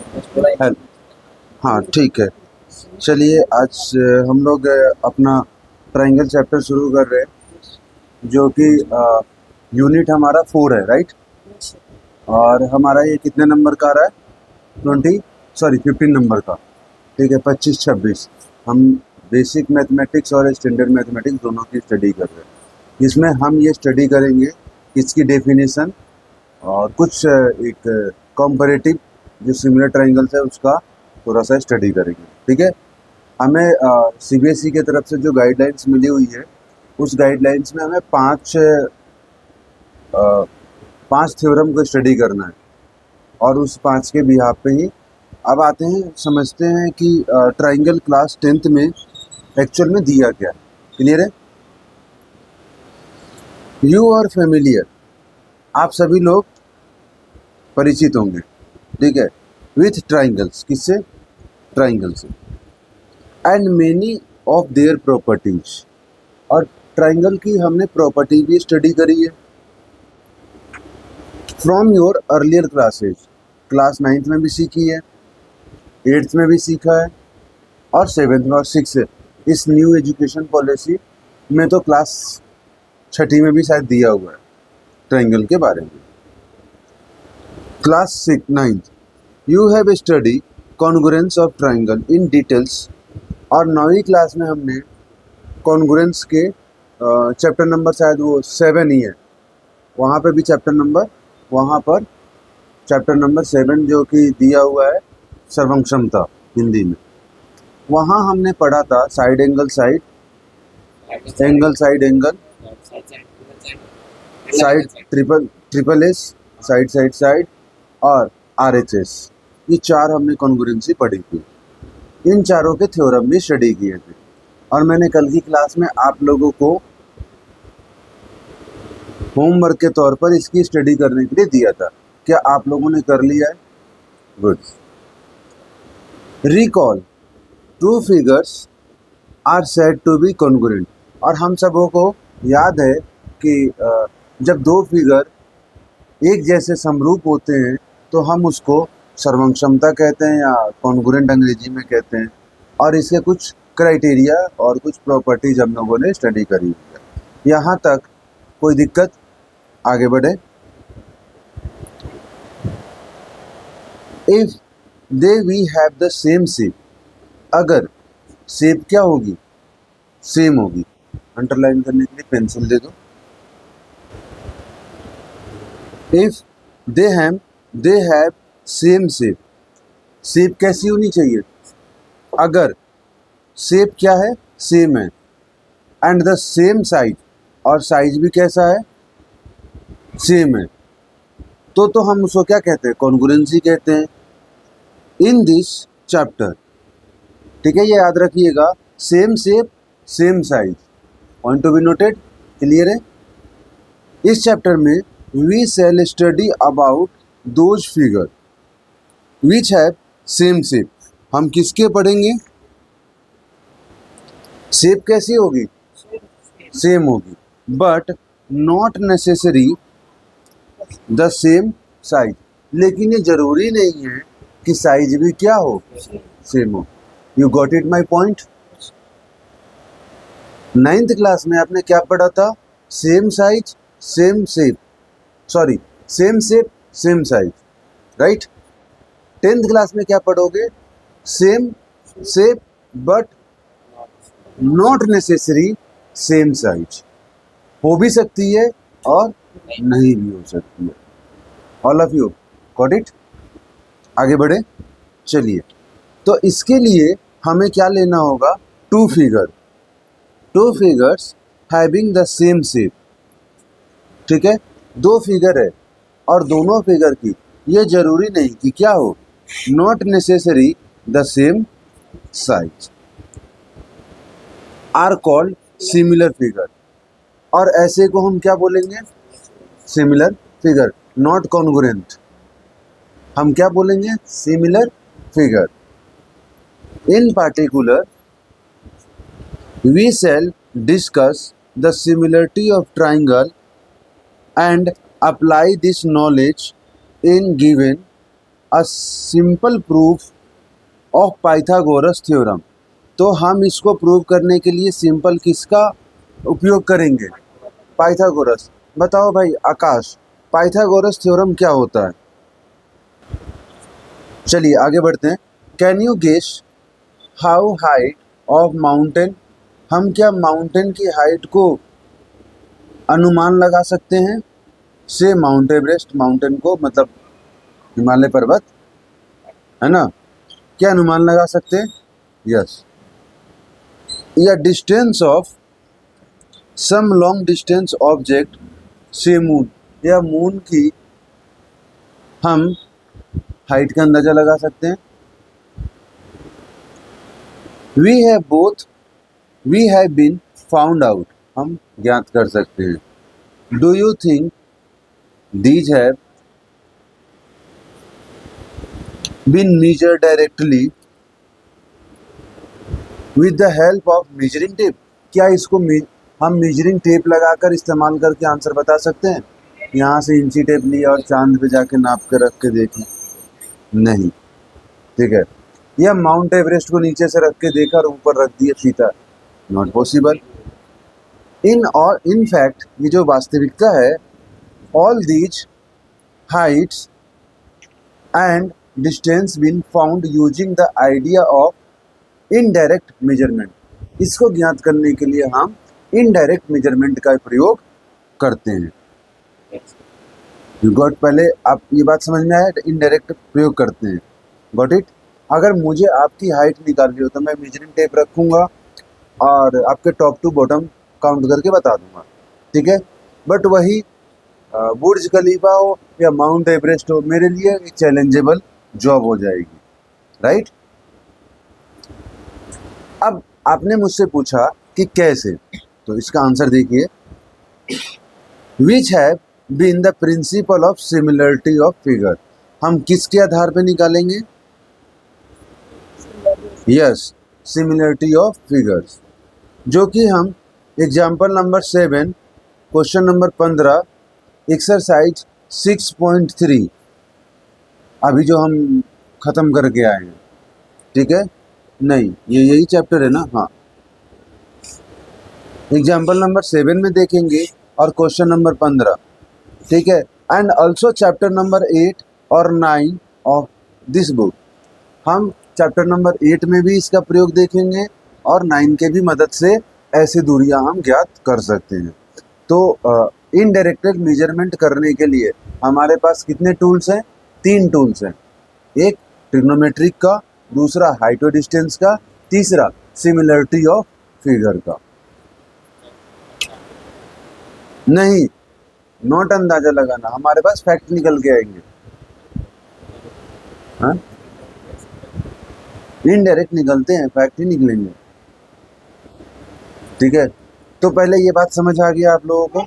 Hello हाँ ठीक है। चलिए आज हम लोग अपना ट्रायंगल चैप्टर शुरू कर रहे हैं जो कि यूनिट हमारा 4 है, राइट। और हमारा ये कितने नंबर का आ रहा है? 15 नंबर का। ठीक है, 25-26। हम बेसिक मैथमेटिक्स और स्टैंडर्ड मैथमेटिक्स दोनों की स्टडी कर रहे हैं। इसमें हम ये स्टडी करेंगे इसकी डेफिनेशन और कुछ एक कॉम्परेटिव जो सिमिलर ट्रायंगल्स है उसका थोड़ा सा स्टडी करेंगे। ठीक है। हमें सीबीएसई की तरफ से जो गाइडलाइंस मिली हुई है उस गाइडलाइंस में हमें पांच थ्योरम को स्टडी करना है और उस पांच के बिहाफ पे ही अब आते हैं, समझते हैं कि ट्रायंगल क्लास 10th में एक्चुअल में दिया क्या है। क्लियर है? यू आर फेमिलियर, आप सभी लोग परिचित होंगे, ठीक है, विथ ट्राइंगल्स। किससे? ट्राइंगल से। And many of their properties, और ट्राइंगल की हमने प्रॉपर्टी भी स्टडी करी है from your earlier classes. Class 9th में भी सीखी है, 8th में भी सीखा है और 7th में और 6th इस न्यू एजुकेशन पॉलिसी में तो क्लास 6ठी में भी शायद दिया हुआ है ट्राइंगल के बारे में। Class 9th you have study congruence of triangle in details, और 9वीं क्लास में हमने कॉन्ग्रुएंस के चैप्टर नंबर शायद वो 7 ही है, वहाँ पे भी चैप्टर नंबर, वहाँ पर चैप्टर नंबर 7 जो कि दिया हुआ है सर्वक्षमता हिंदी में, वहाँ हमने पढ़ा था side angle side angle side angle side triple S side side side और RHS, ये चार हमने कॉन्ग्रुएंसी पढ़ी थी। इन चारों के थ्योरम भी स्टडी किए थे और मैंने कल की क्लास में आप लोगों को होमवर्क के तौर पर इसकी स्टडी करने के लिए दिया था। क्या आप लोगों ने कर लिया है? Good. Recall, two figures are said to be congruent, और हम सबों को याद है कि जब दो फिगर एक जैसे समरूप होते हैं तो हम उसको सर्वक्षमता कहते हैं या कॉन्ग्रुएंट अंग्रेजी में कहते हैं, और इसके कुछ क्राइटेरिया और कुछ प्रॉपर्टीज हम लोगों ने स्टडी करी है। यहाँ तक कोई दिक्कत? आगे बढ़े। If they we have the same shape, अगर शेप क्या होगी? सेम होगी। अंडरलाइन करने के लिए पेंसिल दे दो। If they have same shape, shape कैसी होनी चाहिए? अगर शेप क्या है? सेम है, एंड द सेम साइज, और साइज भी कैसा है? सेम है, तो हम उसको क्या कहते हैं? कॉन्ग्रुएंसी कहते हैं। इन दिस चैप्टर, ठीक है, ये याद रखिएगा, same shape same size, point to be noted. Clear है? इस चैप्टर में we shall study about those figure which have same shape. हम किसके पढ़ेंगे? शेप कैसी होगी? सेम होगी, but not necessary the same size, लेकिन ये जरूरी नहीं है कि साइज भी क्या हो? सेम हो। You got it my point? 9th class में आपने क्या पढ़ा था? Same size same shape, sorry, same shape same size, right. 10th class में क्या पढ़ोगे? Same shape but not necessary same size, हो भी सकती है और नहीं भी हो सकती है। All of you got it? आगे बढ़े। चलिए, तो इसके लिए हमें क्या लेना होगा? Two figures having the same shape. ठीक है, दो फिगर है और दोनों फिगर की ये जरूरी नहीं कि क्या हो? Not necessary the same size, are called similar figure, और ऐसे को हम क्या बोलेंगे? Similar figure. नॉट कॉन्ग्रुएंट, हम क्या बोलेंगे? Similar figure. In particular we shall discuss the similarity of triangle and apply this knowledge in given a simple proof of Pythagoras theorem. तो हम इसको प्रूव करने के लिए सिंपल किसका उपयोग करेंगे? पाइथागोरस। बताओ भाई आकाश, पाइथागोरस थ्योरम क्या होता है? चलिए आगे बढ़ते हैं। Can you guess how height of mountain? हम क्या माउंटेन की हाइट को अनुमान लगा सकते हैं? से माउंट एवरेस्ट, माउंटेन को मतलब हिमालय पर्वत, है ना? क्या अनुमान लगा सकते हैं? यस। या distance of some long distance object से मून, या मून की हम हाइट का अंदाजा लगा सकते हैं। We have been found out, हम ज्ञात कर सकते हैं। Do you think these have been measured directly with the help of measuring tape? क्या इसको हम मेजरिंग टेप लगाकर इस्तेमाल करके आंसर बता सकते हैं? यहाँ से इंची टेप लिया और चांद पे जाके नाप के रख के देखें? नहीं, ठीक है। या माउंट एवरेस्ट को नीचे से रख के देखा और ऊपर रख दिया फीता? Not possible. इन फैक्ट, ये जो वास्तविकता है, all these heights and distance been found using the idea of indirect measurement. इसको ज्ञात करने के लिए हम इनडायरेक्ट मेजरमेंट का प्रयोग करते हैं। You got? पहले आप ये बात समझ में आया, इनडायरेक्ट प्रयोग करते हैं। Got it? अगर मुझे आपकी हाइट निकालनी हो तो मैं मेजरिंग टेप रखूँगा और आपके टॉप टू बॉटम काउंट करके बता दूंगा, ठीक है। बट वही बुर्ज खलीफा हो या माउंट एवरेस्ट हो, मेरे लिए एक चैलेंजेबल जॉब हो जाएगी, राइट? अब आपने मुझसे पूछा कि कैसे, तो इसका आंसर देखिए। Which have been the principle of similarity of figure? हम किसके आधार पे निकालेंगे? यस, सिमिलरिटी ऑफ फिगर्स, जो कि हम example number 7, question number 15, exercise 6.3 अभी जो हम ख़त्म करके आए हैं, ठीक है? नहीं, ये यही चैप्टर है ना? हाँ, एग्जाम्पल नंबर 7 में देखेंगे और क्वेश्चन नंबर 15, ठीक है। एंड ऑल्सो चैप्टर नंबर 8 और 9 ऑफ दिस बुक। हम चैप्टर नंबर 8 में भी इसका प्रयोग देखेंगे और 9 के भी मदद से ऐसी दूरियां हम ज्ञात कर सकते हैं। तो इनडायरेक्टेड मेजरमेंट करने के लिए हमारे पास कितने टूल्स हैं? 3 टूल्स हैं। एक ट्रिग्नोमेट्रिक का, दूसरा हाइट और डिस्टेंस का, तीसरा सिमिलरिटी ऑफ फिगर का। नहीं, नोट अंदाजा लगाना, हमारे पास फैक्ट निकल के आएंगे। हाँ, इनडायरेक्ट निकलते हैं, फैक्ट ही निकलेंगे, ठीक है। तो पहले ये बात समझ आ गया आप लोगों को?